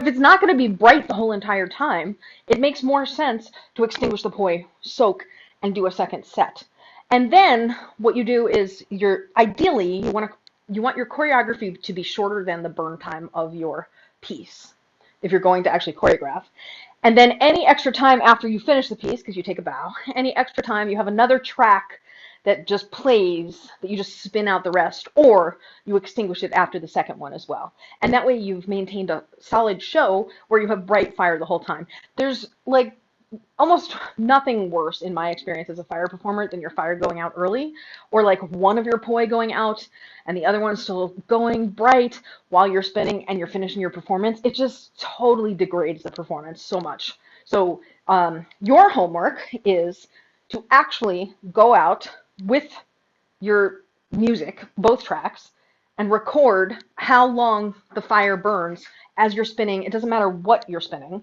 If it's not going to be bright the whole entire time, it makes more sense to extinguish the poi, soak, and do a second set. And then what you do is ideally you want your choreography to be shorter than the burn time of your piece if you're going to actually choreograph. And then any extra time after you finish the piece, because you take a bow, any extra time you have another track that just plays, that you just spin out the rest, or you extinguish it after the second one as well. And that way you've maintained a solid show where you have bright fire the whole time. There's like almost nothing worse in my experience as a fire performer than your fire going out early, or like one of your poi going out and the other one's still going bright while you're spinning and you're finishing your performance. It just totally degrades the performance so much. So your homework is to actually go out with your music, both tracks, and record how long the fire burns as you're spinning. It doesn't matter what you're spinning,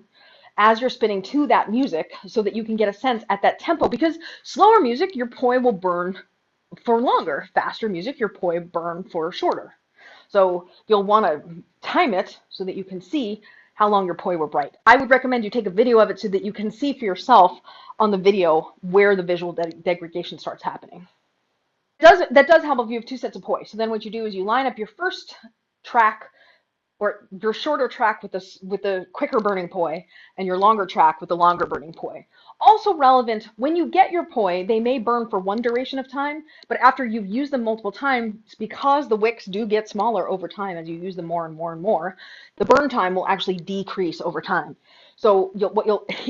as you're spinning to that music, so that you can get a sense at that tempo, because slower music, your poi will burn for longer. Faster music, your poi burn for shorter. So you'll want to time it so that you can see how long your poi were bright. I would recommend you take a video of it so that you can see for yourself on the video where the visual degradation starts happening. That does help if you have two sets of poi. So then what you do is you line up your first track, or your shorter track with the quicker burning poi, and your longer track with the longer burning poi. Also relevant, when you get your poi, they may burn for one duration of time, but after you've used them multiple times, because the wicks do get smaller over time as you use them more and more and more, the burn time will actually decrease over time. So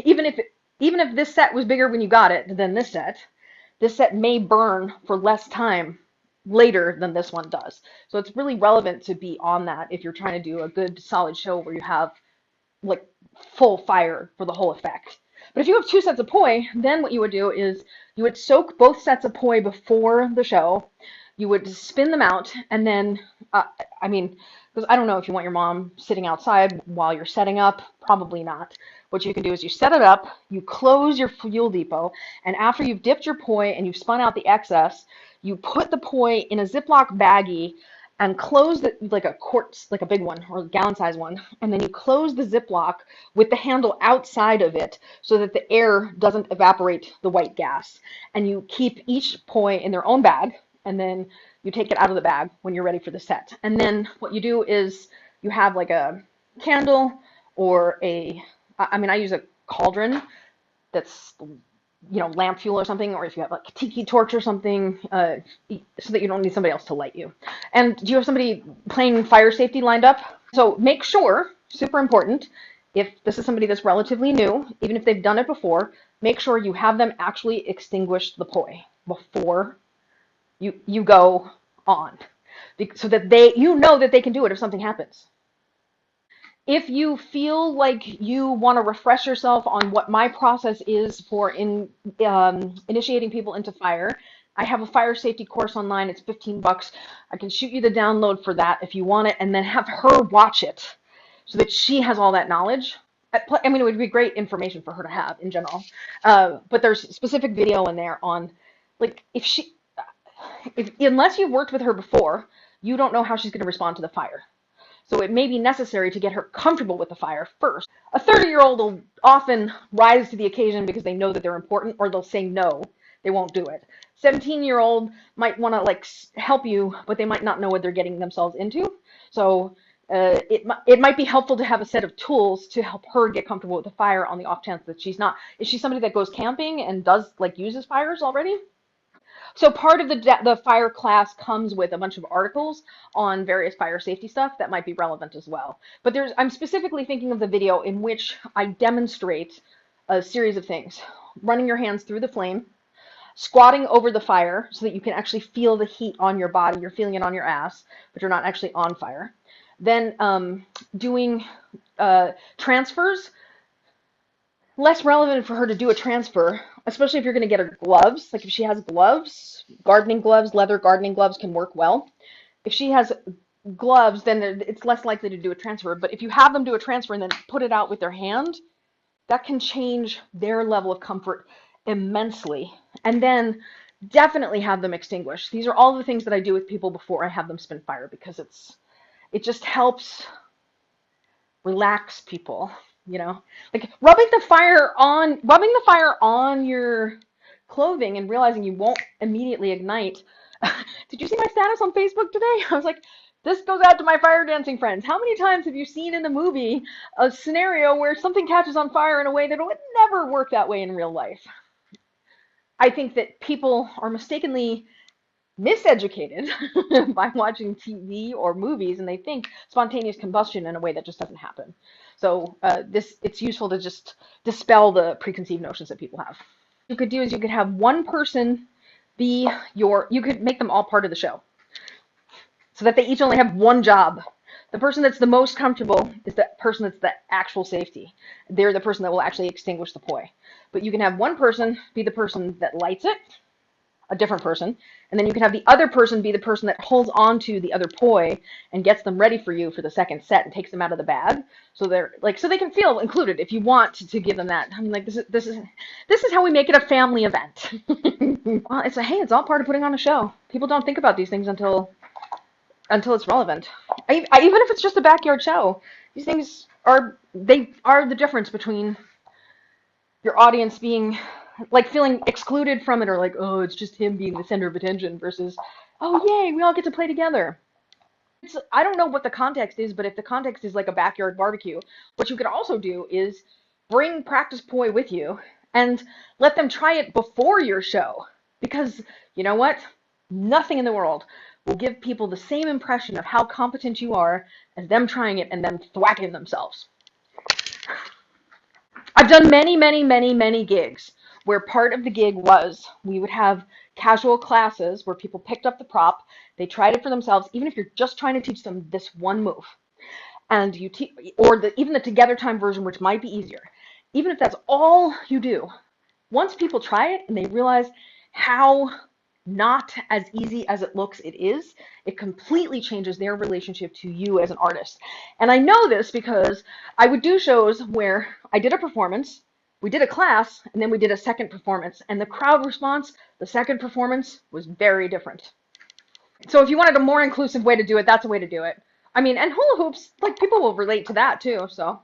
even if this set was bigger when you got it than this set may burn for less time later than this one does. So it's really relevant to be on that if you're trying to do a good solid show where you have like full fire for the whole effect. But if you have two sets of poi, then what you would do is you would soak both sets of poi before the show. You would spin them out, and then, because I don't know if you want your mom sitting outside while you're setting up, probably not. What you can do is you set it up, you close your fuel depot, and after you've dipped your poi and you've spun out the excess, you put the poi in a Ziploc baggie and close it like a quart, like a big one or a gallon size one, and then you close the Ziploc with the handle outside of it so that the air doesn't evaporate the white gas. And you keep each poi in their own bag, and then you take it out of the bag when you're ready for the set. And then what you do is you have like a candle or I use a cauldron that's, lamp fuel or something, or if you have like a tiki torch or something, so that you don't need somebody else to light you. And do you have somebody playing fire safety lined up? So make sure, super important, if this is somebody that's relatively new, even if they've done it before, make sure you have them actually extinguish the poi before you go on, so that you know that they can do it if something happens. If you feel like you want to refresh yourself on what my process is for initiating people into fire, I have a fire safety course online. It's $15. I can shoot you the download for that if you want it, and then have her watch it so that she has all that knowledge. I mean, it would be great information for her to have in general. But there's specific video in there on, like, unless you've worked with her before, you don't know how she's going to respond to the fire. So it may be necessary to get her comfortable with the fire first. A 30-year-old will often rise to the occasion because they know that they're important, or they'll say no, they won't do it. 17-year-old might want to help you, but they might not know what they're getting themselves into. So it might be helpful to have a set of tools to help her get comfortable with the fire on the off chance that she's not. Is she somebody that goes camping and uses fires already? So part of the fire class comes with a bunch of articles on various fire safety stuff that might be relevant as well. But I'm specifically thinking of the video in which I demonstrate a series of things. Running your hands through the flame, squatting over the fire so that you can actually feel the heat on your body. You're feeling it on your ass, but you're not actually on fire. Then doing transfers. Less relevant for her to do a transfer, especially if you're going to get her gloves. Like if she has gloves, gardening gloves, leather gardening gloves can work well. If she has gloves, then it's less likely to do a transfer. But if you have them do a transfer and then put it out with their hand, that can change their level of comfort immensely. And then definitely have them extinguish. These are all the things that I do with people before I have them spin fire, because it just helps relax people, you know, like rubbing the fire on your clothing and realizing you won't immediately ignite. Did you see my status on Facebook today? I was like, this goes out to my fire dancing friends. How many times have you seen in the movie a scenario where something catches on fire in a way that would never work that way in real life? I think that people are mistakenly miseducated by watching TV or movies, and they think spontaneous combustion in a way that just doesn't happen. So it's useful to just dispel the preconceived notions that people have. What you could do is you could have one person you could make them all part of the show so that they each only have one job. The person that's the most comfortable is the person that's the actual safety. They're the person that will actually extinguish the poi. But you can have one person be the person that lights it, a different person, and then you can have the other person be the person that holds on to the other poi and gets them ready for you for the second set and takes them out of the bag, so they're like, so they can feel included if you want to give them that. I'm like, this is how we make it a family event. Well, it's all part of putting on a show. People don't think about these things until it's relevant. Even if it's just a backyard show, these things are the difference between your audience being like feeling excluded from it, or like, oh, it's just him being the center of attention, versus, oh, yay, we all get to play together. I don't know what the context is, but if the context is like a backyard barbecue, what you could also do is bring practice poi with you and let them try it before your show. Because you know what? Nothing in the world will give people the same impression of how competent you are as them trying it and them thwacking themselves. I've done many, many, many, many gigs where part of the gig was we would have casual classes where people picked up the prop, they tried it for themselves, even if you're just trying to teach them this one move. And even the together time version, which might be easier. Even if that's all you do, once people try it and they realize how not as easy as it looks it completely changes their relationship to you as an artist. And I know this because I would do shows where I did a performance, we did a class, and then we did a second performance. And the crowd response, the second performance, was very different. So if you wanted a more inclusive way to do it, that's a way to do it. I mean, and hula hoops, like, people will relate to that too, so.